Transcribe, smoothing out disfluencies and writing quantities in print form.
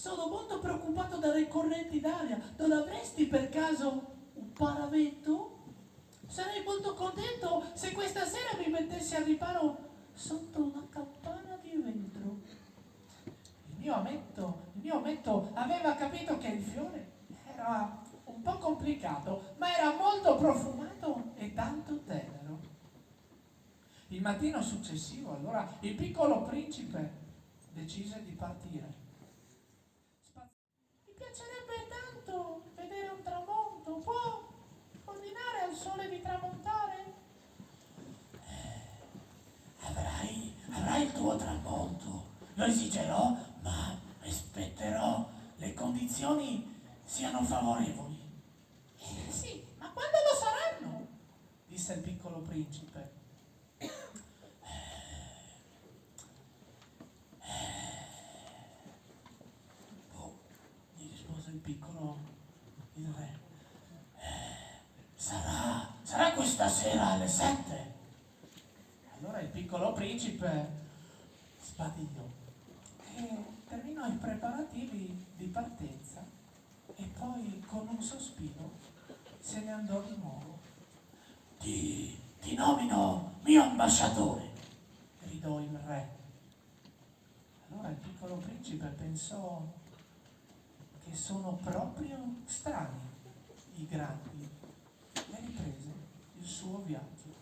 sono molto preoccupato dalle correnti d'aria. Non avresti per caso un paravento? Sarei molto contento se questa sera mi mettessi al riparo sotto una campana di vetro. Il mio ometto aveva capito che il fiore era un po' complicato, ma era molto profumato e tanto tenero. Il mattino successivo, allora, il piccolo principe decise di partire. Mi piacerebbe tanto vedere un tramonto. Può ordinare al sole di tramontare? Avrai il tuo tramonto. Lo esigerò, ma aspetterò le condizioni siano favorevoli. Sì, ma quando lo saranno? Disse il piccolo principe. Oh, gli rispose il re. Sarà questa sera alle 7. Allora il piccolo principe sbadigliò e terminò i preparativi di partenza e poi con un sospiro se ne andò di nuovo. Ti nomino mio ambasciatore, gridò il re. Allora il piccolo principe pensò che sono proprio strani i grandi e riprese il suo viaggio.